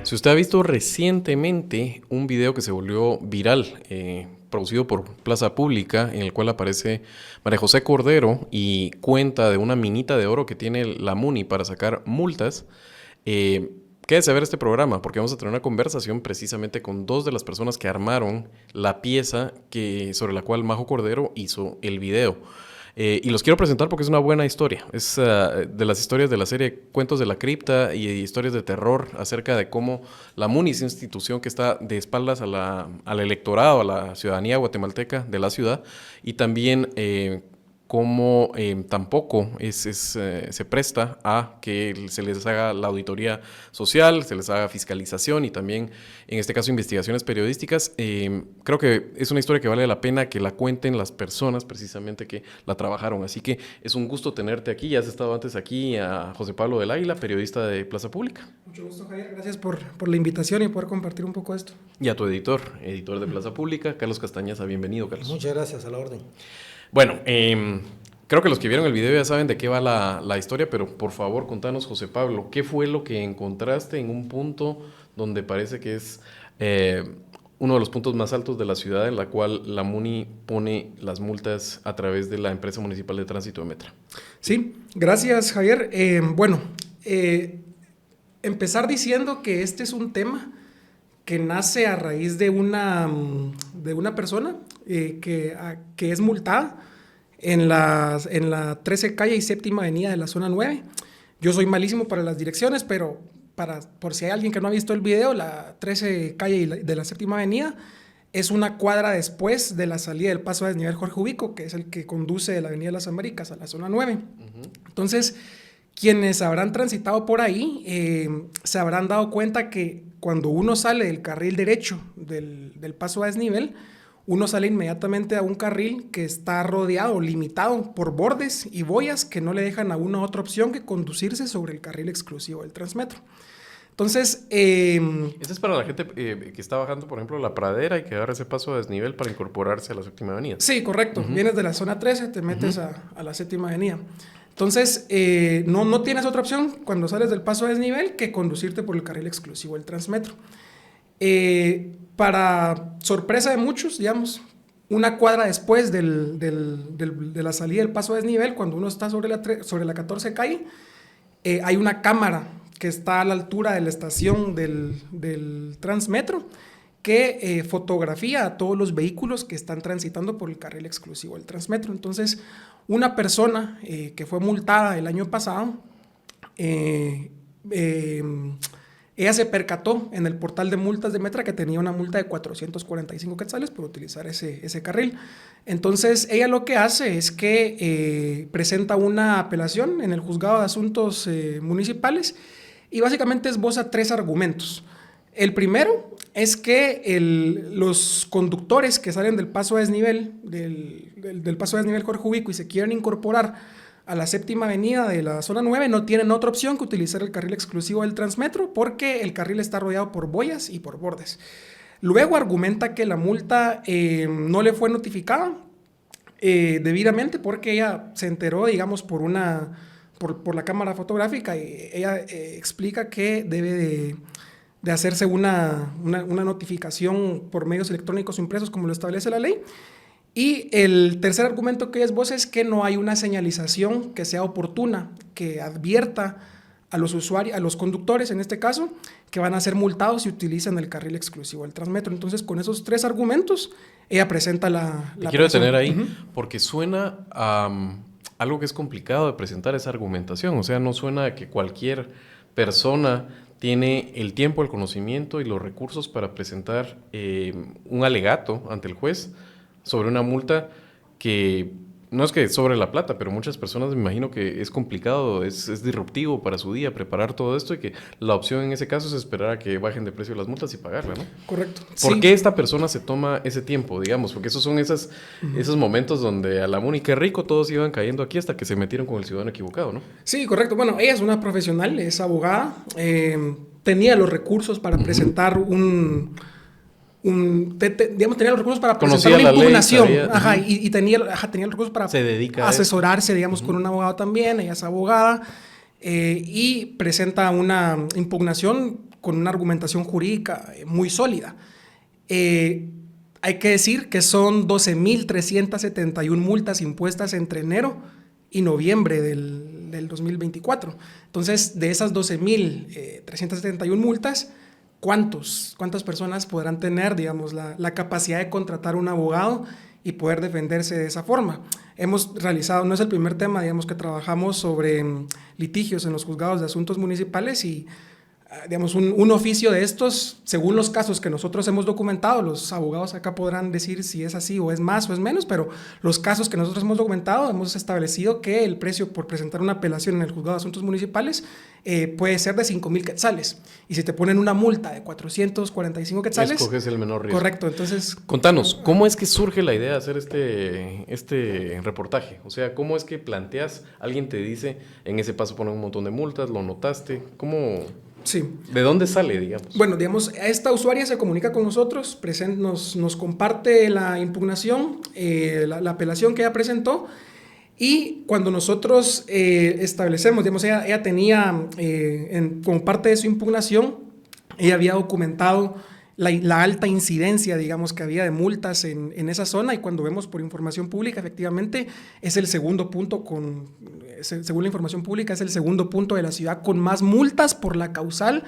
Si usted ha visto recientemente un video que se volvió viral, producido por Plaza Pública, en el cual aparece María José Cordero y cuenta de una minita de oro que tiene la MUNI para sacar multas, quédese a ver este programa porque vamos a tener una conversación precisamente con dos de las personas que armaron la pieza sobre la cual Majo Cordero hizo el video. Y los quiero presentar porque es una buena historia. Es de las historias de la serie Cuentos de la Cripta y historias de terror acerca de cómo la MUNI es una institución que está de espaldas al electorado, a la ciudadanía guatemalteca de la ciudad, y también cómo tampoco se presta a que se les haga la auditoría social, se les haga fiscalización y también, en este caso, investigaciones periodísticas. Creo que es una historia que vale la pena que la cuenten las personas precisamente que la trabajaron. Así que es un gusto tenerte aquí. Ya has estado antes aquí a José Pablo del Águila, periodista de Plaza Pública. Mucho gusto, Javier. Gracias por la invitación y poder compartir un poco esto. Y a tu editor de Plaza Pública, Carlos Castañaza. Bienvenido, Carlos. Muchas gracias, a la orden. Bueno, creo que los que vieron el video ya saben de qué va la historia, pero por favor contanos, José Pablo, ¿qué fue lo que encontraste en un punto donde parece que es uno de los puntos más altos de la ciudad, en la cual la MUNI pone las multas a través de la empresa municipal de tránsito de Metra? Sí, gracias, Javier. Empezar diciendo que este es un tema que nace a raíz de una persona que es multada en la 13 calle y séptima avenida de la zona 9. Yo soy malísimo para las direcciones, pero por si hay alguien que no ha visto el video, la 13 calle de la séptima avenida es una cuadra después de la salida del paso a desnivel Jorge Ubico, que es el que conduce de la avenida de las Américas a la zona 9. Uh-huh. Entonces, quienes habrán transitado por ahí se habrán dado cuenta que cuando uno sale del carril derecho del paso a desnivel, uno sale inmediatamente a un carril que está rodeado, limitado por bordes y boyas que no le dejan a uno otra opción que conducirse sobre el carril exclusivo del Transmetro. Entonces... Eso es para la gente que está bajando, por ejemplo, la Pradera y que agarra ese paso a desnivel para incorporarse a la séptima avenida. Sí, correcto. Uh-huh. Vienes de la zona 13, te metes uh-huh. a la séptima avenida. Entonces, no tienes otra opción cuando sales del paso a desnivel que conducirte por el carril exclusivo del Transmetro. Para sorpresa de muchos, digamos, una cuadra después de la salida del paso a desnivel, cuando uno está sobre la 14 calle, hay una cámara que está a la altura de la estación del Transmetro que fotografía a todos los vehículos que están transitando por el carril exclusivo del Transmetro. Entonces, una persona que fue multada el año pasado, ella se percató en el portal de multas de Metra que tenía una multa de 445 quetzales por utilizar ese carril. Entonces, ella lo que hace es que presenta una apelación en el Juzgado de Asuntos Municipales y básicamente esboza 3 argumentos. El primero es que los conductores que salen del paso a desnivel, del paso a desnivel Jorge Ubico y se quieren incorporar a la séptima avenida de la zona 9 no tienen otra opción que utilizar el carril exclusivo del Transmetro porque el carril está rodeado por boyas y por bordes. Luego argumenta que la multa no le fue notificada debidamente porque ella se enteró, digamos, por la cámara fotográfica y ella explica que debe de hacerse una notificación por medios electrónicos o impresos como lo establece la ley. Y el tercer argumento que ella esboza es que no hay una señalización que sea oportuna, que advierta a los usuarios, a los conductores en este caso, que van a ser multados si utilizan el carril exclusivo del Transmetro. Entonces, con esos 3 argumentos, ella presenta la quiero detener ahí, uh-huh. porque suena a algo que es complicado de presentar esa argumentación. O sea, no suena a que cualquier persona tiene el tiempo, el conocimiento y los recursos para presentar un alegato ante el juez sobre una multa que no es que sobre la plata, pero muchas personas me imagino que es complicado, es disruptivo para su día preparar todo esto y que la opción en ese caso es esperar a que bajen de precio las multas y pagarla, ¿no? Correcto. ¿Por qué esta persona se toma ese tiempo, digamos? Porque esos son esos momentos donde a la MUNI, qué rico, todos iban cayendo aquí hasta que se metieron con el ciudadano equivocado, ¿no? Sí, correcto. Bueno, ella es una profesional, es abogada, tenía los recursos para presentar digamos, tenía los recursos para Conocía presentar una la ley, impugnación. sabía. Y tenía los recursos para Se dedica a asesorarse, digamos, con un abogado también. Ella es abogada y presenta una impugnación con una argumentación jurídica muy sólida. Hay que decir que son 12.371 multas impuestas entre enero y noviembre del 2024. Entonces, de esas 12.371 multas, ¿cuántas personas podrán tener, digamos, la capacidad de contratar un abogado y poder defenderse de esa forma? Hemos realizado, no es el primer tema, digamos, que trabajamos sobre litigios en los juzgados de asuntos municipales y digamos, un oficio de estos, según los casos que nosotros hemos documentado, los abogados acá podrán decir si es así o es más o es menos, pero los casos que nosotros hemos documentado, hemos establecido que el precio por presentar una apelación en el juzgado de asuntos municipales puede ser de 5,000 quetzales. Y si te ponen una multa de 445 quetzales... Escoges el menor riesgo. Correcto, entonces... Contanos, ¿cómo es que surge la idea de hacer este reportaje? O sea, ¿cómo es que planteas, alguien te dice, en ese paso ponen un montón de multas, lo notaste, ¿cómo...? Sí. ¿De dónde sale, digamos? Bueno, digamos, esta usuaria se comunica con nosotros, nos comparte la impugnación, la apelación que ella presentó, y cuando nosotros establecemos, digamos, ella tenía, como parte de su impugnación, ella había documentado la alta incidencia, digamos, que había de multas en esa zona, y cuando vemos por información pública, efectivamente, es el segundo punto según la información pública, es el segundo punto de la ciudad con más multas por la causal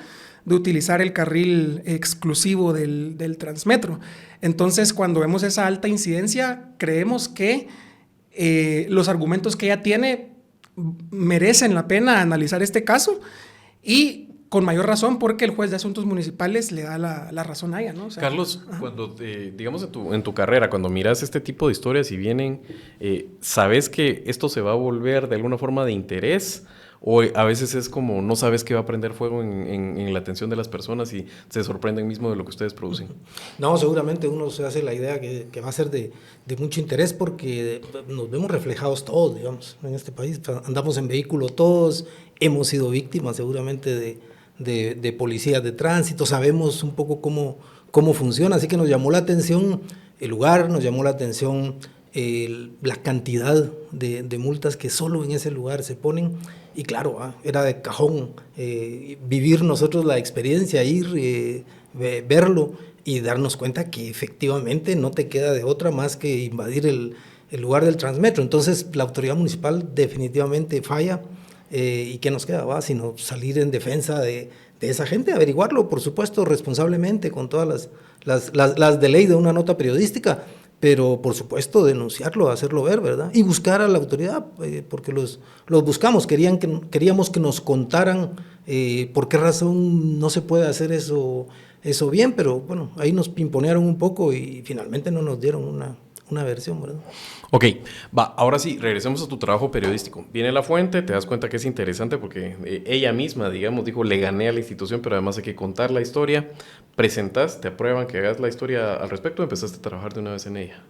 de utilizar el carril exclusivo del Transmetro. Entonces, cuando vemos esa alta incidencia, creemos que los argumentos que ella tiene merecen la pena analizar este caso, y con mayor razón porque el juez de asuntos municipales le da la razón a ella, ¿no? O sea, Carlos, cuando, digamos, en tu carrera, cuando miras este tipo de historias y vienen, ¿sabes que esto se va a volver de alguna forma de interés? O a veces es como no sabes que va a prender fuego en la atención de las personas y se sorprenden mismo de lo que ustedes producen. No, seguramente uno se hace la idea que va a ser de mucho interés porque nos vemos reflejados todos, digamos, en este país. Andamos en vehículo todos, hemos sido víctimas seguramente de policías de tránsito, sabemos un poco cómo funciona, así que nos llamó la atención el lugar, nos llamó la atención la cantidad de multas que solo en ese lugar se ponen. Y claro, era de cajón vivir nosotros la experiencia, ir, verlo y darnos cuenta que efectivamente no te queda de otra más que invadir el lugar del Transmetro. Entonces la autoridad municipal definitivamente falla y ¿qué nos queda? Sino salir en defensa de esa gente, averiguarlo, por supuesto, responsablemente, con todas las de ley de una nota periodística, pero por supuesto denunciarlo, hacerlo ver, ¿verdad? Y buscar a la autoridad, porque los buscamos, queríamos que nos contaran por qué razón no se puede hacer eso bien, pero bueno, ahí nos pimponearon un poco y finalmente no nos dieron una versión, ¿verdad? Ok, ahora sí, regresemos a tu trabajo periodístico. Viene la fuente, te das cuenta que es interesante porque ella misma, digamos, dijo, le gané a la institución, pero además hay que contar la historia. Presentas, te aprueban que hagas la historia al respecto, empezaste a trabajar de una vez en ella.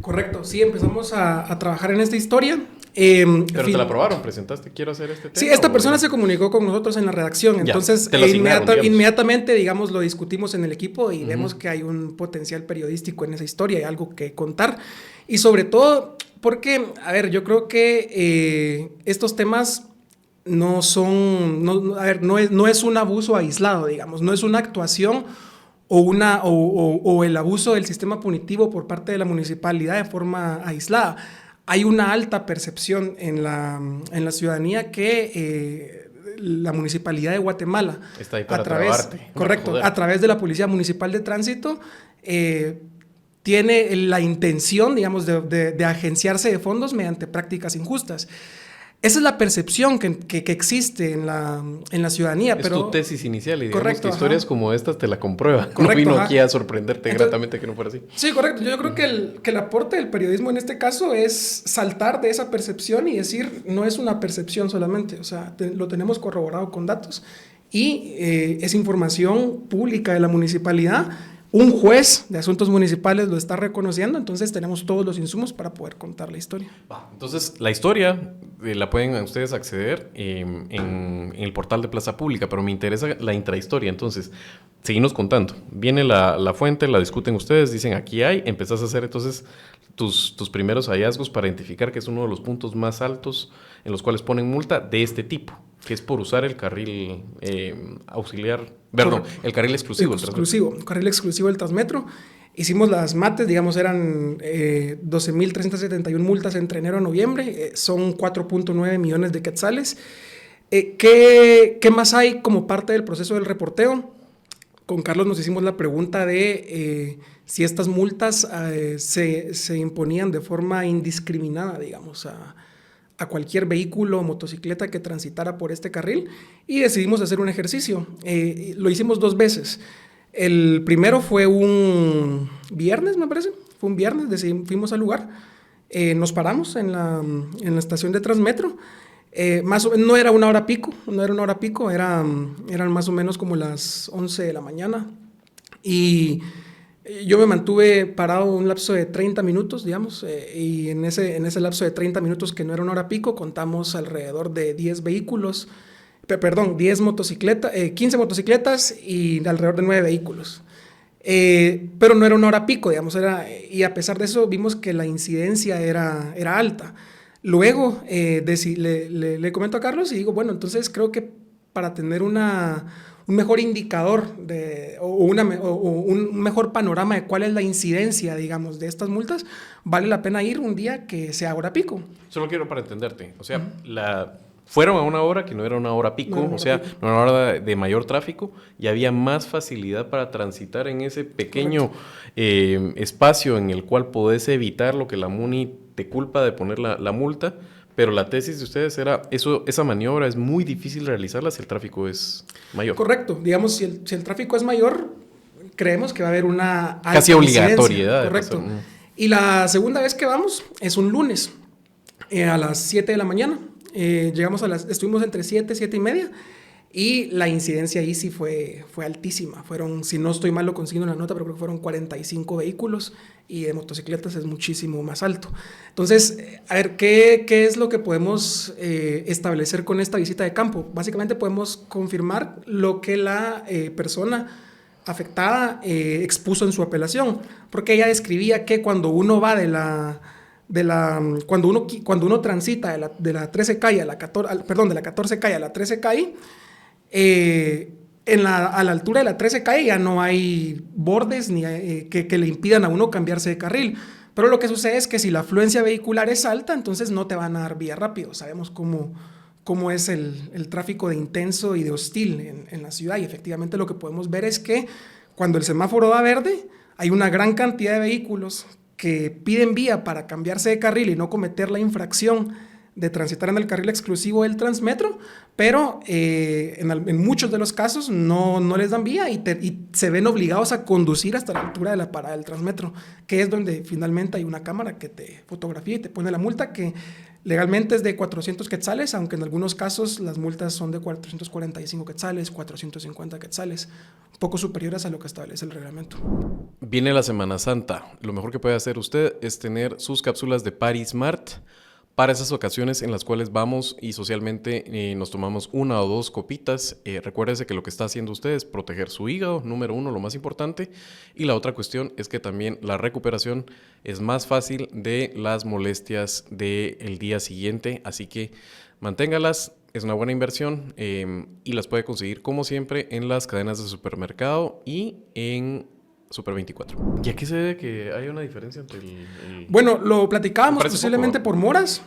Correcto, sí, empezamos a trabajar en esta historia. Pero te la aprobaron, presentaste, quiero hacer este tema. Sí, esta persona se comunicó con nosotros en la redacción, entonces inmediatamente, digamos, lo discutimos en el equipo y vemos que hay un potencial periodístico en esa historia, hay algo que contar. Y sobre todo porque, a ver, yo creo que estos temas no es un abuso aislado, digamos, no es una actuación o el abuso del sistema punitivo por parte de la municipalidad de forma aislada. Hay una alta percepción en la ciudadanía que la Municipalidad de Guatemala, está ahí para trabarte. Correcto, a través de la Policía Municipal de Tránsito, tiene la intención, digamos, de agenciarse de fondos mediante prácticas injustas. Esa es la percepción que existe en la ciudadanía. Es pero tu tesis inicial y digamos correcto, que historias como estas te la comprueban. Correcto, no vino aquí a sorprenderte gratamente que no fuera así. Sí, correcto. Yo creo que el aporte del periodismo en este caso es saltar de esa percepción y decir, no es una percepción solamente, o sea, lo tenemos corroborado con datos y es información pública de la municipalidad. Un juez de asuntos municipales lo está reconociendo, entonces tenemos todos los insumos para poder contar la historia. Entonces, la historia la pueden ustedes acceder en el portal de Plaza Pública, pero me interesa la intrahistoria. Entonces, seguimos contando. Viene la fuente, la discuten ustedes, dicen aquí hay, empezás a hacer entonces tus primeros hallazgos para identificar que es uno de los puntos más altos en los cuales ponen multa de este tipo, que es por usar el carril auxiliar, perdón, el carril exclusivo. Carril exclusivo del Transmetro. Hicimos las mates, digamos, eran 12.371 multas entre enero y noviembre, son 4.9 millones de quetzales. ¿Qué más hay como parte del proceso del reporteo? Con Carlos nos hicimos la pregunta de si estas multas se imponían de forma indiscriminada, digamos, a cualquier vehículo o motocicleta que transitara por este carril, y decidimos hacer un ejercicio. Lo hicimos 2 veces. El primero fue un viernes, me parece. Fue un viernes, fuimos al lugar. Nos paramos en la estación de Transmetro. No era una hora pico, eran más o menos como las 11 de la mañana. Y yo me mantuve parado un lapso de 30 minutos, digamos, y en ese lapso de 30 minutos, que no era una hora pico, contamos alrededor de 10 vehículos, 10 motocicletas, 15 motocicletas y alrededor de 9 vehículos. Pero no era una hora pico, digamos, y a pesar de eso vimos que la incidencia era alta. Luego le comento a Carlos y digo, bueno, entonces creo que para tener un mejor indicador un mejor panorama de cuál es la incidencia, digamos, de estas multas, vale la pena ir un día que sea hora pico. Solo quiero para entenderte, o sea, fueron a una hora que no era una hora pico, no era una hora de mayor tráfico, y había más facilidad para transitar en ese pequeño espacio en el cual podés evitar lo que la MUNI te culpa de poner la multa, pero la tesis de ustedes era, esa maniobra es muy difícil realizarla si el tráfico es mayor. Correcto, digamos, si el tráfico es mayor, creemos que va a haber una alta casi obligatoriedad. Correcto. Y la segunda vez que vamos es un lunes, a las 7 de la mañana. Estuvimos entre 7 y media, y la incidencia ahí sí fue altísima. Fueron, si no estoy mal, lo consigno en la nota, pero creo que fueron 45 vehículos, y de motocicletas es muchísimo más alto. Entonces, a ver, ¿qué es lo que podemos establecer con esta visita de campo? Básicamente podemos confirmar lo que la persona afectada expuso en su apelación, porque ella describía que cuando uno va cuando uno transita de la 13 calle de la 14 calle a la 13 calle, a la altura de la 13 calle ya no hay bordes ni que le impidan a uno cambiarse de carril. Pero lo que sucede es que si la afluencia vehicular es alta, entonces no te van a dar vía rápido. Sabemos cómo es el tráfico de intenso y de hostil en la ciudad, y efectivamente lo que podemos ver es que cuando el semáforo da verde, hay una gran cantidad de vehículos que piden vía para cambiarse de carril y no cometer la infracción de transitar en el carril exclusivo del Transmetro, pero en muchos de los casos no les dan vía y se ven obligados a conducir hasta la altura de la parada del Transmetro, que es donde finalmente hay una cámara que te fotografía y te pone la multa, que legalmente es de 400 quetzales, aunque en algunos casos las multas son de 445 quetzales, 450 quetzales, un poco superiores a lo que establece el reglamento. Viene la Semana Santa. Lo mejor que puede hacer usted es tener sus cápsulas de PariSmart para esas ocasiones en las cuales vamos y socialmente nos tomamos 1 o 2 copitas. Recuérdese que lo que está haciendo usted es proteger su hígado, número 1, lo más importante. Y la otra cuestión es que también la recuperación es más fácil de las molestias del día siguiente. Así que manténgalas, es una buena inversión y las puede conseguir como siempre en las cadenas de supermercado y en Super 24. ¿Y a qué se debe que haya una diferencia entre Bueno, lo platicábamos posiblemente por moras.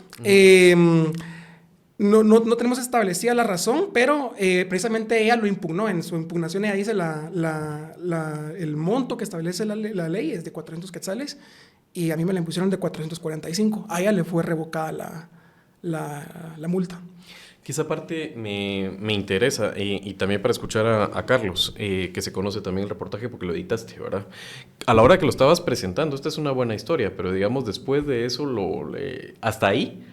No tenemos establecida la razón, pero precisamente ella lo impugnó. En su impugnación ella dice el monto que establece la ley es de 400 quetzales, y a mí me la impusieron de 445. A ella le fue revocada la multa. Que esa parte me interesa y también para escuchar a Carlos, que se conoce también el reportaje porque lo editaste, ¿verdad? A la hora que lo estabas presentando, esta es una buena historia, pero digamos después de eso, hasta ahí,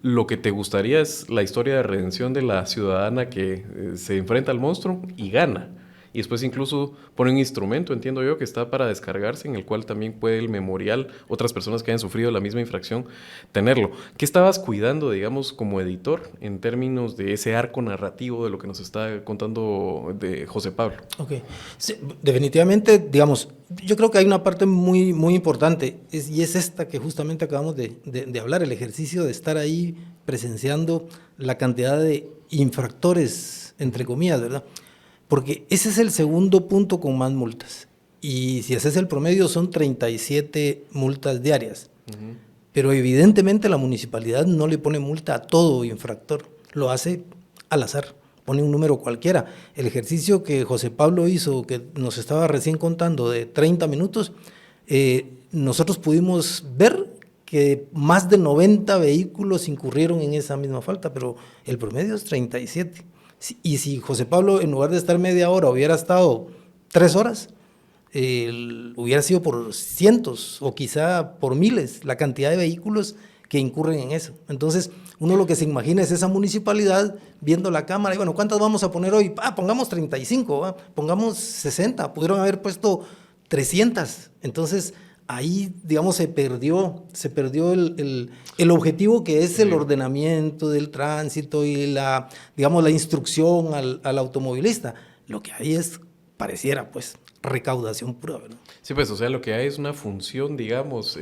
lo que te gustaría es la historia de redención de la ciudadana que se enfrenta al monstruo y gana. y después incluso pone un instrumento, entiendo yo, que está para descargarse, en el cual también puede el memorial, otras personas que hayan sufrido la misma infracción, tenerlo. ¿Qué estabas cuidando, digamos, como editor en términos de ese arco narrativo de lo que nos está contando de José Pablo? Ok, sí, definitivamente, digamos, yo creo que hay una parte muy, muy importante, y es esta que justamente acabamos de hablar, el ejercicio de estar ahí presenciando la cantidad de infractores, entre comillas, ¿verdad? Porque ese es el segundo punto con más multas. Y si haces el promedio son 37 multas diarias. Pero evidentemente la municipalidad no le pone multa a todo infractor, lo hace al azar, pone un número cualquiera. El ejercicio que José Pablo hizo, que nos estaba recién contando, de 30 minutos, nosotros pudimos ver que más de 90 vehículos incurrieron en esa misma falta, pero el promedio es 37. Y si José Pablo, en lugar de estar media hora, hubiera estado 3 horas, hubiera sido por cientos o quizá por miles la cantidad de vehículos que incurren en eso. Entonces, uno lo que se imagina es esa municipalidad viendo la cámara y bueno, ¿cuántas vamos a poner hoy? Pongamos 35, pongamos 60, pudieron haber puesto 300. Entonces, ahí, digamos, se perdió el objetivo que es el ordenamiento del tránsito y la instrucción al automovilista. Lo que hay pareciera, pues, recaudación pura, ¿verdad? Sí, pues, o sea, lo que hay es una función, digamos,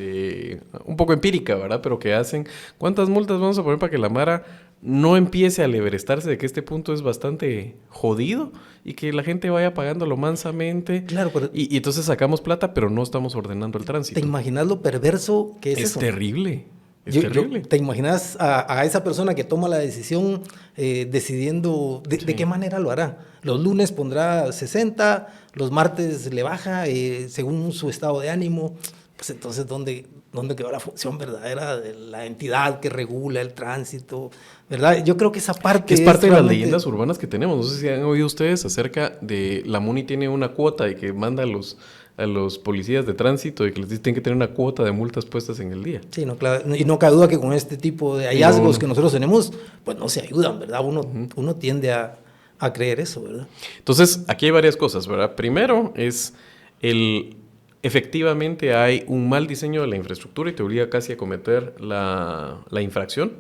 un poco empírica, ¿verdad? Pero que hacen, ¿cuántas multas vamos a poner para que la Mara no empiece a alebrestarse de que este punto es bastante jodido y que la gente vaya pagándolo mansamente? Claro, pero y entonces sacamos plata, pero no estamos ordenando el tránsito. ¿te imaginas lo perverso que es eso? Es terrible. Es terrible. ¿Te imaginas a esa persona que toma la decisión decidiendo de qué manera lo hará? Los lunes pondrá 60, los martes le baja según su estado de ánimo. Pues entonces, ¿dónde quedó la función verdadera de la entidad que regula el tránsito? ¿Verdad? Yo creo que esa parte es parte de las leyendas urbanas que tenemos. No sé si han oído ustedes acerca de la MUNI tiene una cuota y que manda a los policías de tránsito y que les dice que tienen que tener una cuota de multas puestas en el día. Sí, no, claro, y no cabe duda que con este tipo de hallazgos que nosotros tenemos, pues no se ayudan, ¿verdad? Uno tiende a creer eso, ¿verdad? Entonces, aquí hay varias cosas, ¿verdad? Primero es efectivamente hay un mal diseño de la infraestructura y te obliga casi a cometer la infracción,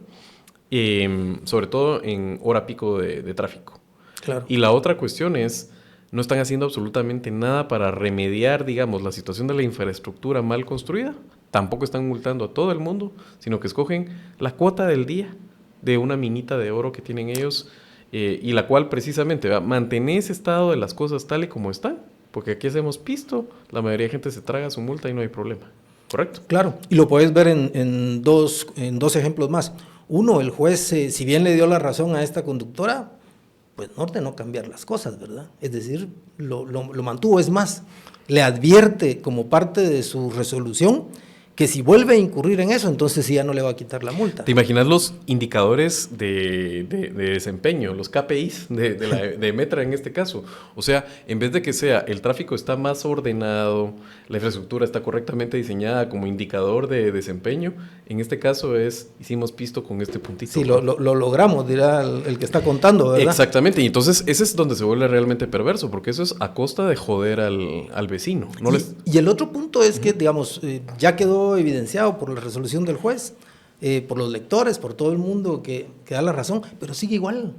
sobre todo en hora pico de tráfico. Claro. Y la otra cuestión es, no están haciendo absolutamente nada para remediar, digamos, la situación de la infraestructura mal construida. Tampoco están multando a todo el mundo, sino que escogen la cuota del día de una minita de oro que tienen ellos y la cual precisamente mantener ese estado de las cosas tal y como están, porque aquí hacemos pisto, la mayoría de gente se traga su multa y no hay problema. ¿Correcto? Claro, y lo puedes ver en dos ejemplos más. Uno, el juez, si bien le dio la razón a esta conductora, pues no ordenó cambiar las cosas, ¿verdad? Es decir, lo mantuvo. Es más, le advierte como parte de su resolución que si vuelve a incurrir en eso, entonces sí ya no le va a quitar la multa. ¿Te imaginas los indicadores de desempeño, los KPIs de Metra en este caso? O sea, en vez de que sea el tráfico está más ordenado, la infraestructura está correctamente diseñada como indicador de desempeño, en este caso hicimos pisto con este puntito. Sí, lo logramos, dirá el que está contando, ¿verdad? Exactamente, y entonces ese es donde se vuelve realmente perverso, porque eso es a costa de joder al vecino. Y el otro punto es que, digamos, ya quedó evidenciado por la resolución del juez, por los lectores, por todo el mundo que da la razón, pero sigue igual.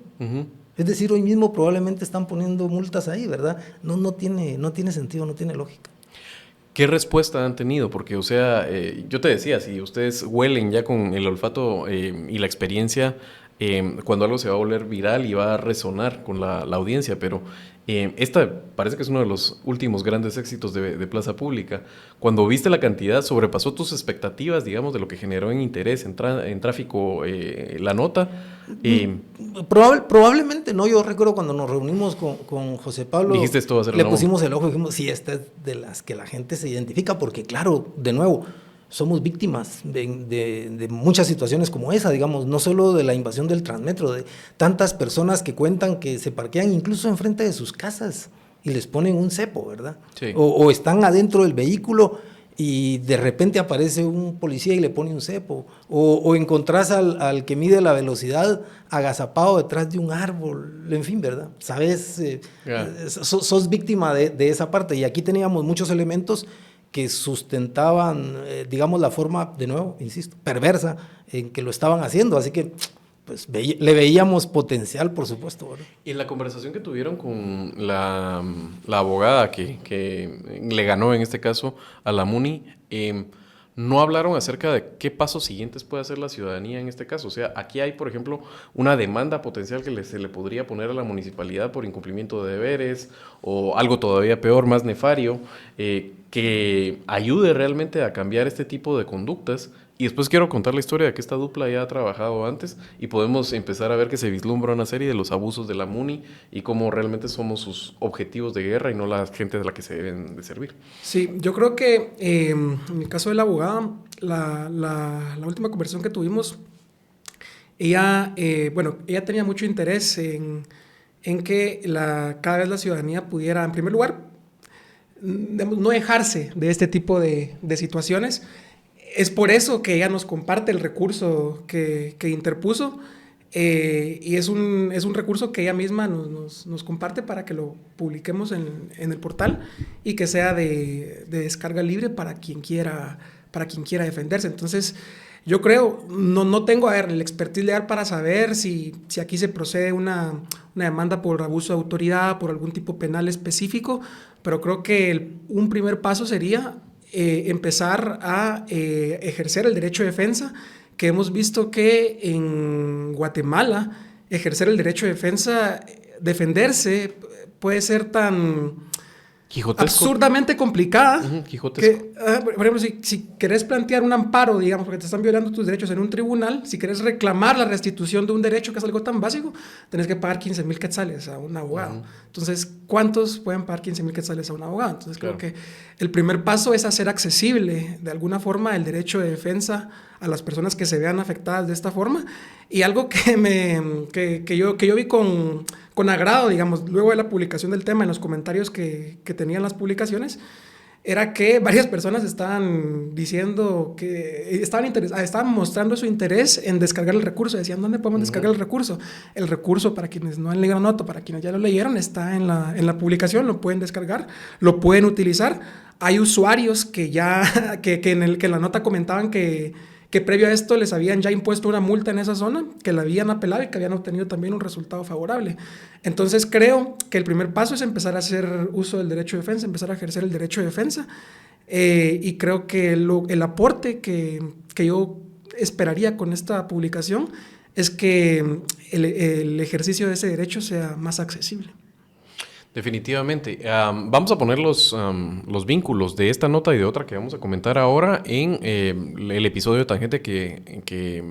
Es decir, hoy mismo probablemente están poniendo multas ahí, ¿verdad? No tiene sentido, no tiene lógica. ¿Qué respuesta han tenido? Porque, o sea, yo te decía, si ustedes huelen ya con el olfato y la experiencia, cuando algo se va a volver viral y va a resonar con la audiencia, pero esta parece que es uno de los últimos grandes éxitos de Plaza Pública. Cuando viste la cantidad, sobrepasó tus expectativas, digamos, de lo que generó en interés, en tráfico, la nota. Probablemente no. Yo recuerdo cuando nos reunimos con José Pablo, dijiste esto va a ser le pusimos el ojo y dijimos, sí, esta es de las que la gente se identifica, porque claro, de nuevo, somos víctimas de muchas situaciones como esa, digamos, no solo de la invasión del Transmetro, de tantas personas que cuentan que se parquean incluso enfrente de sus casas y les ponen un cepo, ¿verdad? Sí. O están adentro del vehículo y de repente aparece un policía y le pone un cepo, o encontrás al que mide la velocidad agazapado detrás de un árbol, en fin, ¿verdad? Sabes, sos víctima de esa parte, y aquí teníamos muchos elementos que sustentaban, digamos, la forma, de nuevo, insisto, perversa en que lo estaban haciendo, así que pues le veíamos potencial, por supuesto, ¿verdad? Y en la conversación que tuvieron con la abogada que le ganó en este caso a la MUNI, no hablaron acerca de qué pasos siguientes puede hacer la ciudadanía en este caso. O sea, aquí hay, por ejemplo, una demanda potencial que se le podría poner a la municipalidad por incumplimiento de deberes o algo todavía peor, más nefario, que ayude realmente a cambiar este tipo de conductas. Y después quiero contar la historia de que esta dupla ya ha trabajado antes y podemos empezar a ver que se vislumbra una serie de los abusos de la MUNI y cómo realmente somos sus objetivos de guerra y no la gente de la que se deben de servir. Sí, yo creo que en el caso de la abogada, la última conversación que tuvimos, ella tenía mucho interés en que cada vez la ciudadanía pudiera, en primer lugar, no dejarse de este tipo de situaciones. Es por eso que ella nos comparte el recurso que interpuso, y es un recurso que ella misma nos comparte para que lo publiquemos en el portal y que sea de descarga libre para quien quiera defenderse. Entonces, yo creo, no tengo el expertise legal para saber si aquí se procede una demanda por abuso de autoridad, por algún tipo penal específico, pero creo que un primer paso sería empezar a ejercer el derecho de defensa, que hemos visto que en Guatemala ejercer el derecho de defensa, defenderse, puede ser tan absurdamente complicada. Que, por ejemplo, si querés plantear un amparo, digamos, porque te están violando tus derechos en un tribunal, si querés reclamar la restitución de un derecho que es algo tan básico, tenés que pagar 15,000 quetzales a un abogado. Entonces, ¿cuántos pueden pagar 15,000 quetzales a un abogado? Entonces, creo que el primer paso es hacer accesible de alguna forma el derecho de defensa a las personas que se vean afectadas de esta forma. Y algo que yo vi con agrado, digamos, luego de la publicación del tema, en los comentarios que tenían las publicaciones, era que varias personas estaban diciendo que estaban mostrando su interés en descargar el recurso. Decían, ¿dónde podemos descargar el recurso? El recurso, para quienes no han leído la nota, para quienes ya lo leyeron, está en la publicación, lo pueden descargar, lo pueden utilizar. Hay usuarios que en la nota comentaban que previo a esto les habían ya impuesto una multa en esa zona, que la habían apelado y que habían obtenido también un resultado favorable. Entonces creo que el primer paso es empezar a hacer uso del derecho de defensa, empezar a ejercer el derecho de defensa, y creo que el aporte que yo esperaría con esta publicación es que el ejercicio de ese derecho sea más accesible. Definitivamente. Vamos a poner los vínculos de esta nota y de otra que vamos a comentar ahora en el episodio de Tangente que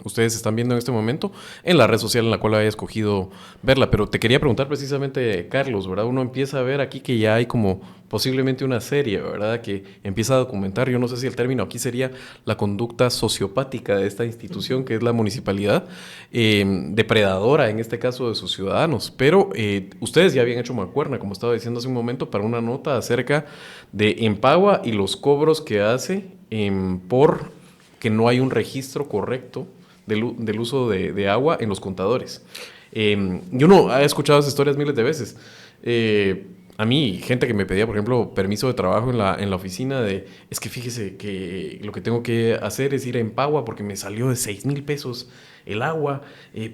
ustedes están viendo en este momento en la red social en la cual haya escogido verla. Pero te quería preguntar precisamente, Carlos, ¿verdad? Uno empieza a ver aquí que ya hay como posiblemente una serie, ¿verdad? Que empieza a documentar, yo no sé si el término aquí sería la conducta sociopática de esta institución que es la municipalidad, depredadora en este caso de sus ciudadanos. Pero ustedes ya habían hecho mancuerna, como estaba diciendo hace un momento, para una nota acerca de Empagua y los cobros que hace por que no hay un registro correcto del uso de agua en los contadores. Yo no he escuchado esas historias miles de veces. A mí, gente que me pedía, por ejemplo, permiso de trabajo en la oficina es que fíjese que lo que tengo que hacer es ir a Empagua porque me salió de 6,000 pesos el agua,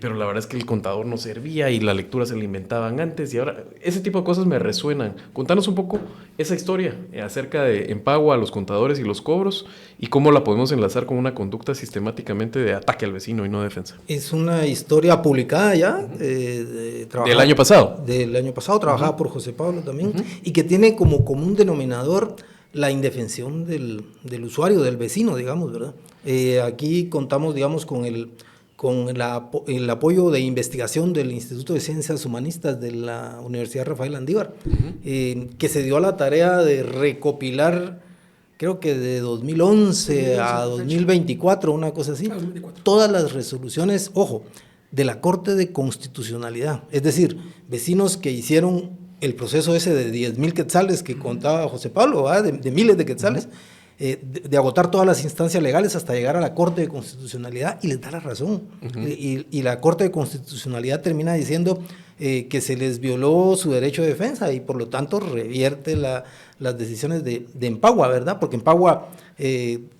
pero la verdad es que el contador no servía y la lectura se la inventaban antes y ahora ese tipo de cosas me resuenan. Contanos un poco esa historia acerca de Empagua, los contadores y los cobros y cómo la podemos enlazar con una conducta sistemáticamente de ataque al vecino y no defensa. Es una historia publicada ya. ¿Del año pasado? Del año pasado, trabajada por José Pablo también, y que tiene como común denominador la indefensión del usuario, del vecino, digamos, ¿verdad? Aquí contamos, digamos, con el apoyo de investigación del Instituto de Ciencias Humanistas de la Universidad Rafael Andívar, que se dio a la tarea de recopilar, creo que de 2011 a 2024, una cosa así, 2024. Todas las resoluciones, ojo, de la Corte de Constitucionalidad, es decir, vecinos que hicieron el proceso ese de 10,000 quetzales que contaba José Pablo, ¿verdad? De miles de quetzales, de agotar todas las instancias legales hasta llegar a la Corte de Constitucionalidad y les da la razón. Y la Corte de Constitucionalidad termina diciendo que se les violó su derecho de defensa y por lo tanto revierte las decisiones de Empagua, ¿verdad? Porque Empagua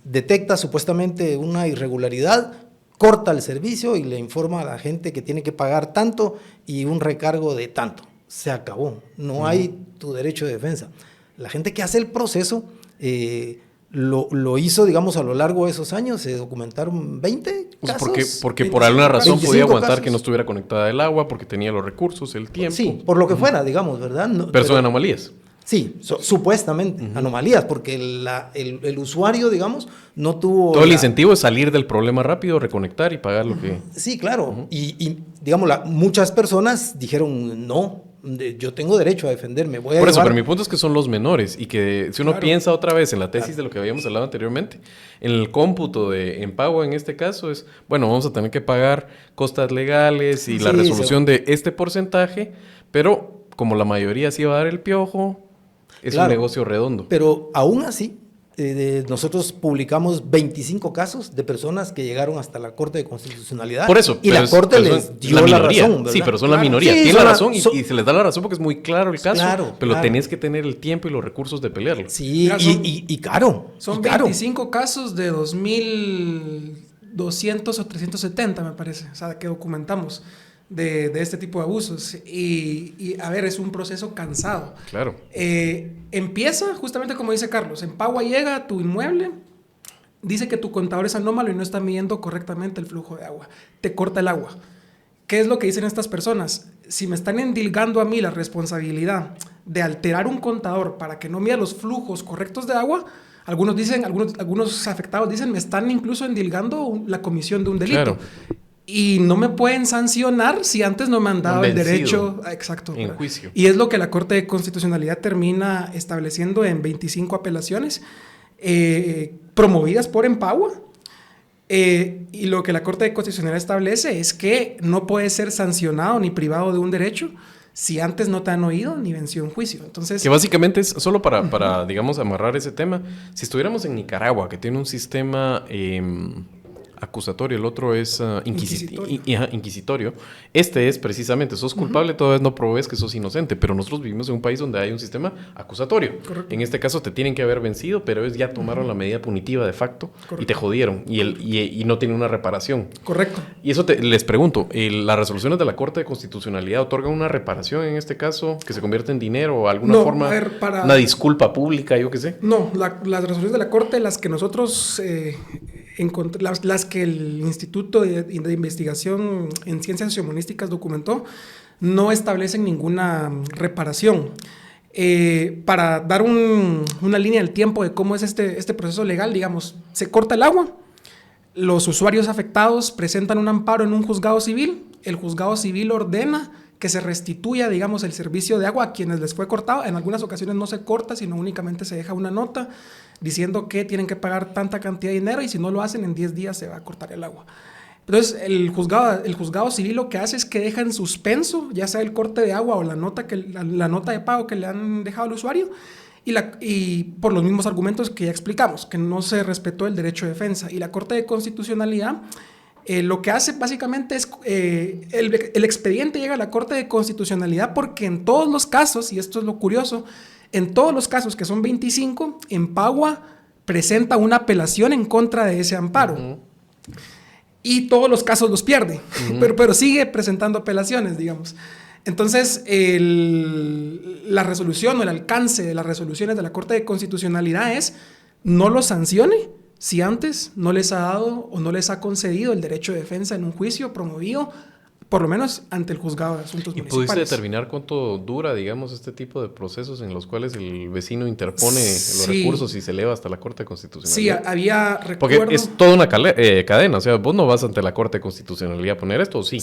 detecta supuestamente una irregularidad, corta el servicio y le informa a la gente que tiene que pagar tanto y un recargo de tanto. Se acabó, no hay tu derecho de defensa. La gente que hace el proceso lo hizo, digamos, a lo largo de esos años, se documentaron 20 casos. Porque por alguna razón podía aguantar casos. que no estuviera conectada el agua, porque tenía los recursos, el tiempo. Sí, por lo que fuera, digamos, ¿verdad? No, pero son anomalías. Sí, supuestamente, anomalías, porque el usuario, digamos, no tuvo... Todo el incentivo es salir del problema rápido, reconectar y pagar lo que... Sí, claro, y digamos, muchas personas dijeron, no, yo tengo derecho a defenderme. Por eso, pero mi punto es que son los menores y que si uno piensa otra vez en la tesis de lo que habíamos hablado anteriormente, en el cómputo de Empagua en este caso es, bueno, vamos a tener que pagar costas legales y la resolución de este porcentaje, pero como la mayoría sí va a dar el piojo, es un negocio redondo. Pero aún así, nosotros publicamos 25 casos de personas que llegaron hasta la Corte de Constitucionalidad. Por eso. Y la Corte les dio la razón, ¿verdad? Sí, pero son la minoría. Sí, tienen la razón y se les da la razón porque es muy claro el caso. Pero tenés que tener el tiempo y los recursos de pelearlo. Sí, y caro. Son 25 casos de 2.200 o 370, me parece, o sea, que documentamos de este tipo de abusos. Y a ver, es un proceso cansado. Claro. Empieza justamente como dice Carlos, Empagua llega a tu inmueble, dice que tu contador es anómalo y no está midiendo correctamente el flujo de agua, te corta el agua. ¿Qué es lo que dicen estas personas? Si me están endilgando a mí la responsabilidad de alterar un contador para que no mida los flujos correctos de agua, algunos afectados dicen, me están incluso endilgando la comisión de un delito. Claro. Y no me pueden sancionar si antes no me han dado el derecho exacto en juicio. Y es lo que la Corte de Constitucionalidad termina estableciendo en 25 apelaciones promovidas por Empagua. Y lo que la Corte de Constitucionalidad establece es que no puede ser sancionado ni privado de un derecho si antes no te han oído ni venció un juicio. Entonces, que básicamente es solo para digamos, amarrar ese tema. Si estuviéramos en Nicaragua, que tiene un sistema acusatorio, el otro es inquisitorio. Este es precisamente, sos culpable, todavía no pruebes que sos inocente, pero nosotros vivimos en un país donde hay un sistema acusatorio. Correcto. En este caso te tienen que haber vencido, pero ellos ya tomaron la medida punitiva de facto. Correcto. Y te jodieron y no tienen una reparación. Correcto. Y eso les pregunto, ¿las resoluciones de la Corte de Constitucionalidad otorgan una reparación en este caso que se convierte en dinero o alguna forma, una disculpa pública, yo qué sé? No, las resoluciones de la Corte, las que nosotros las que el Instituto de Investigación en Ciencias Sociohumanísticas documentó, no establecen ninguna reparación. Para dar una línea del tiempo de cómo es este proceso legal, digamos, se corta el agua, los usuarios afectados presentan un amparo en un juzgado civil, el juzgado civil ordena que se restituya, digamos, el servicio de agua a quienes les fue cortado. En algunas ocasiones no se corta, sino únicamente se deja una nota diciendo que tienen que pagar tanta cantidad de dinero y si no lo hacen en 10 días se va a cortar el agua. Entonces el juzgado civil lo que hace es que deja en suspenso ya sea el corte de agua o la nota de pago que le han dejado al usuario y por los mismos argumentos que ya explicamos, que no se respetó el derecho de defensa. Y la Corte de Constitucionalidad lo que hace básicamente es el expediente llega a la Corte de Constitucionalidad porque en todos los casos, y esto es lo curioso, en todos los casos que son 25, Empagua presenta una apelación en contra de ese amparo. Y todos los casos los pierde, pero sigue presentando apelaciones, digamos. Entonces, la resolución o el alcance de las resoluciones de la Corte de Constitucionalidad es no lo sancione si antes no les ha dado o no les ha concedido el derecho de defensa en un juicio promovido, por lo menos ante el juzgado de asuntos municipales. ¿Y pudiste determinar cuánto dura, digamos, este tipo de procesos en los cuales el vecino interpone los recursos y se eleva hasta la Corte Constitucionalidad? Sí, había recuerdo... Porque es toda una cadena, o sea, vos no vas ante la Corte Constitucionalidad a poner esto, ¿o sí?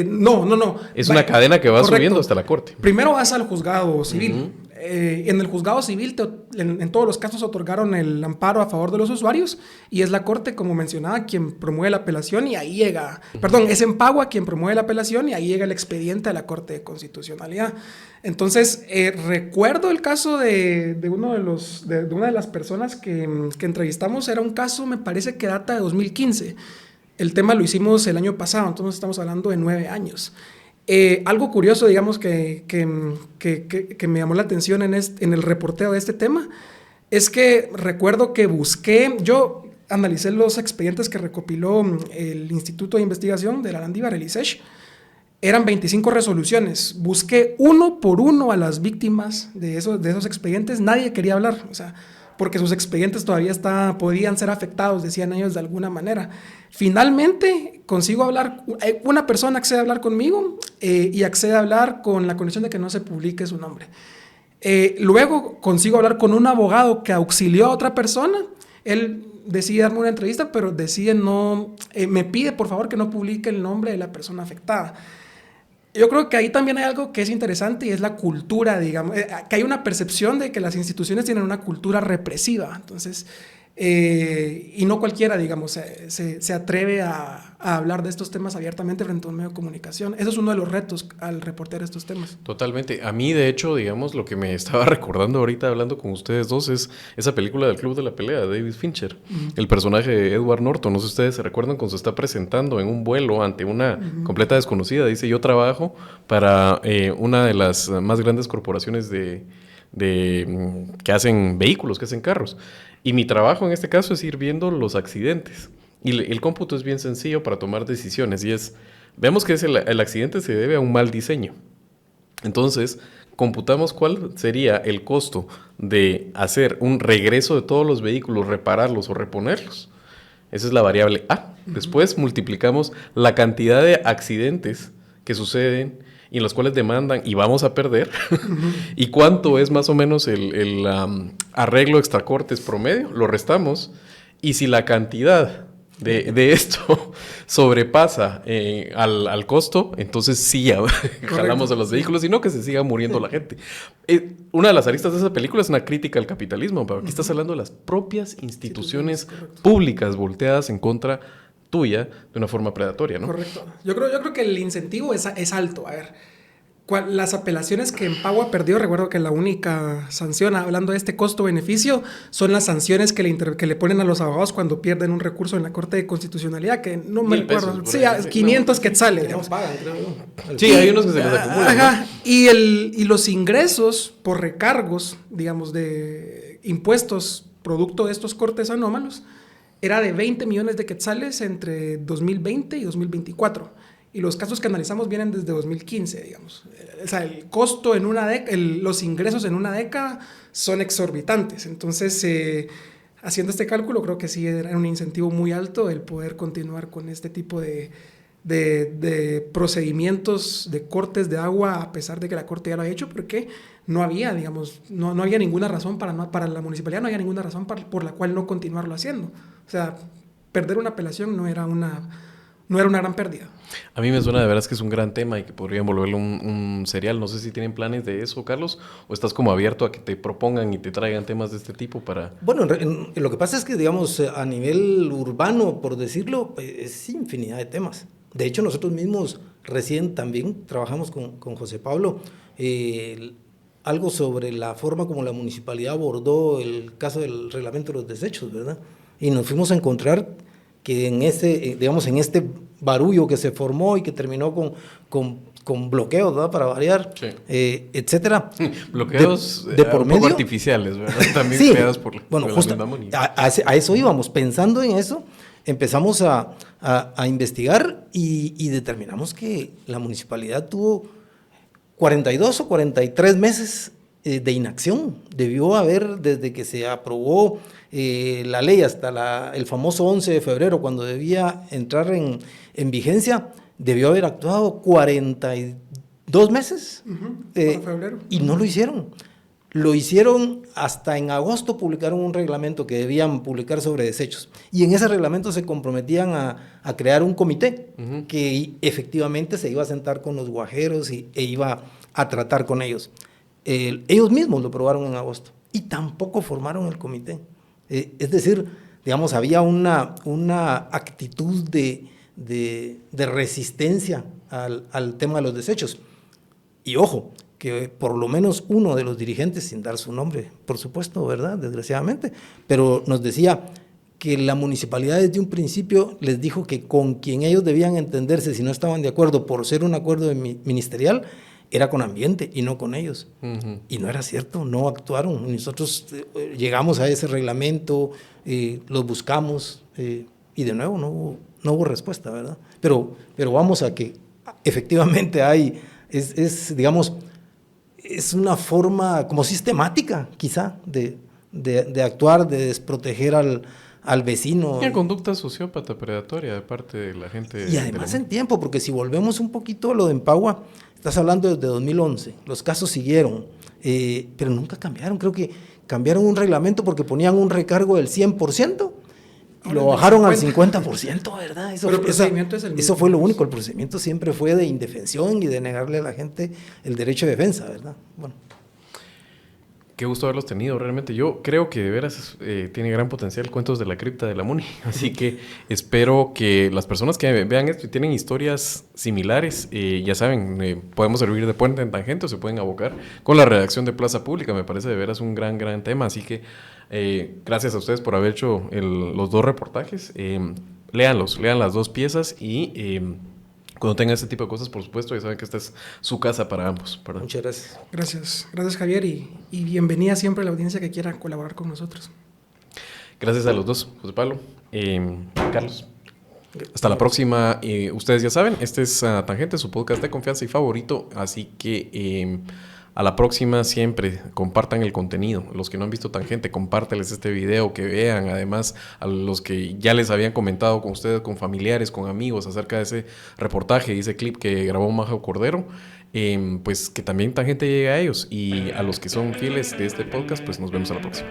No. Es una cadena que va subiendo hasta la Corte. Primero vas al juzgado civil. En el juzgado civil en todos los casos otorgaron el amparo a favor de los usuarios y es la Corte, como mencionaba, quien promueve la apelación y ahí llega, perdón, es Empagua quien promueve la apelación y ahí llega el expediente a la Corte de Constitucionalidad. Entonces, recuerdo el caso de una de las personas que entrevistamos, era un caso, me parece que data de 2015. El tema lo hicimos el año pasado, entonces estamos hablando de 9 años. Algo curioso, digamos, que me llamó la atención en el reporteo de este tema, es que recuerdo que yo analicé los expedientes que recopiló el Instituto de Investigación de la Landívar, el ISESH. Eran 25 resoluciones. Busqué uno por uno a las víctimas de esos expedientes. Nadie quería hablar, o sea, porque sus expedientes todavía podían ser afectados, decían ellos de alguna manera. Finalmente consigo hablar, una persona accede a hablar conmigo y accede a hablar con la condición de que no se publique su nombre. Luego consigo hablar con un abogado que auxilió a otra persona. Él decide darme una entrevista, pero decide me pide por favor que no publique el nombre de la persona afectada. Yo creo que ahí también hay algo que es interesante y es la cultura, digamos, que hay una percepción de que las instituciones tienen una cultura represiva, entonces, y no cualquiera, digamos, se atreve a hablar de estos temas abiertamente frente a un medio de comunicación. Eso es uno de los retos al reportear estos temas. Totalmente. A mí, de hecho, digamos, lo que me estaba recordando ahorita hablando con ustedes dos es esa película del Club de la Pelea de David Fincher. El personaje de Edward Norton, no sé si ustedes se recuerdan cuando se está presentando en un vuelo ante una completa desconocida. Dice, yo trabajo para una de las más grandes corporaciones que hacen vehículos, que hacen carros. Y mi trabajo en este caso es ir viendo los accidentes. Y el cómputo es bien sencillo para tomar decisiones. Y vemos que el accidente se debe a un mal diseño. Entonces, computamos cuál sería el costo de hacer un regreso de todos los vehículos, repararlos o reponerlos. Esa es la variable A. Después multiplicamos la cantidad de accidentes que suceden y en los cuales demandan y vamos a perder, y cuánto es más o menos el arreglo extracortes promedio, lo restamos, y si la cantidad de esto sobrepasa al costo, entonces sí ya jalamos a los vehículos y no que se siga muriendo la gente. Una de las aristas de esa película es una crítica al capitalismo, pero aquí estás hablando de las propias instituciones públicas volteadas en contra tuya de una forma predatoria, ¿no? Correcto. Yo creo que el incentivo es alto. A ver, las apelaciones que Empagua perdió, recuerdo que la única sanción, hablando de este costo-beneficio, son las sanciones que le ponen a los abogados cuando pierden un recurso en la Corte de Constitucionalidad, que no me acuerdo. Sí, 500 quetzales. No pagan, creo yo. Sí, hay unos que se les acumulan. Ajá. ¿No? Y los ingresos por recargos, digamos, de impuestos producto de estos cortes anómalos, era de 20 millones de quetzales entre 2020 y 2024. Y los casos que analizamos vienen desde 2015, digamos. O sea, el costo en una década, los ingresos en una década son exorbitantes. Entonces, haciendo este cálculo, creo que sí era un incentivo muy alto el poder continuar con este tipo de procedimientos de cortes de agua, a pesar de que la Corte ya lo ha hecho, porque no había, digamos, no había ninguna razón para la municipalidad, no había ninguna razón por la cual no continuarlo haciendo. O sea, perder una apelación no era una gran pérdida. A mí me suena de veras que es un gran tema y que podrían volverlo un serial. No sé si tienen planes de eso, Carlos, o estás como abierto a que te propongan y te traigan temas de este tipo para... Bueno, lo que pasa es que, digamos, a nivel urbano, por decirlo, es infinidad de temas. De hecho, nosotros mismos recién también trabajamos con José Pablo algo sobre la forma como la municipalidad abordó el caso del reglamento de los desechos, ¿verdad? Y nos fuimos a encontrar que en este barullo que se formó y que terminó con bloqueos, ¿verdad? Para variar, sí. Etcétera. Bloqueos de por un medio. poco artificiales, ¿verdad? También sí. creados por bueno, la justo misma municipalidad. a eso íbamos. Pensando en eso, empezamos a investigar y determinamos que la municipalidad tuvo 42 o 43 meses de inacción. Debió haber, desde que se aprobó la ley hasta el famoso 11 de febrero, cuando debía entrar en vigencia, debió haber actuado 42 meses. Febrero. Y no lo hicieron. Lo hicieron hasta en agosto, publicaron un reglamento que debían publicar sobre desechos. Y en ese reglamento se comprometían a crear un comité que efectivamente se iba a sentar con los guajeros e iba a tratar con ellos. Ellos mismos lo aprobaron en agosto. y tampoco formaron el comité. Es decir, digamos, había una actitud de resistencia al tema de los desechos. Y ojo, que por lo menos uno de los dirigentes, sin dar su nombre, por supuesto, ¿verdad? Desgraciadamente, pero nos decía que la municipalidad desde un principio les dijo que con quien ellos debían entenderse si no estaban de acuerdo por ser un acuerdo ministerial, era con ambiente y no con ellos. Y no era cierto, no actuaron. Nosotros llegamos a ese reglamento, los buscamos y de nuevo no hubo respuesta, ¿verdad? Pero vamos a que efectivamente hay, digamos, es una forma como sistemática quizá de actuar, de desproteger al vecino. Una conducta sociópata predatoria de parte de la gente. Y además en tiempo, porque si volvemos un poquito a lo de Empagua, estás hablando desde 2011, los casos siguieron, pero nunca cambiaron. Creo que cambiaron un reglamento porque ponían un recargo del 100% y lo bajaron al 50%, ¿verdad? Pero el procedimiento es el mismo. Eso fue lo único, el procedimiento siempre fue de indefensión y de negarle a la gente el derecho de defensa, ¿verdad? Bueno. Qué gusto haberlos tenido, realmente. Yo creo que de veras tiene gran potencial Cuentos de la Cripta de la Muni. Así que espero que las personas que vean esto y tienen historias similares, ya saben, podemos servir de puente en tangente o se pueden abocar con la redacción de Plaza Pública. Me parece de veras un gran tema. Así que gracias a ustedes por haber hecho los dos reportajes. Léanlos, lean las dos piezas y cuando tengan este tipo de cosas, por supuesto, ya saben que esta es su casa para ambos. ¿Verdad? Muchas gracias. Gracias Javier y bienvenida siempre a la audiencia que quiera colaborar con nosotros. Gracias a los dos, José Pablo, Carlos. Hasta la próxima. Ustedes ya saben, este es Tangente, su podcast de confianza y favorito, así que a la próxima siempre compartan el contenido. Los que no han visto Tangente, compárteles este video, que vean. Además, a los que ya les habían comentado con ustedes, con familiares, con amigos, acerca de ese reportaje y ese clip que grabó Majo Cordero, pues que también Tangente llegue a ellos. Y a los que son fieles de este podcast, pues nos vemos a la próxima.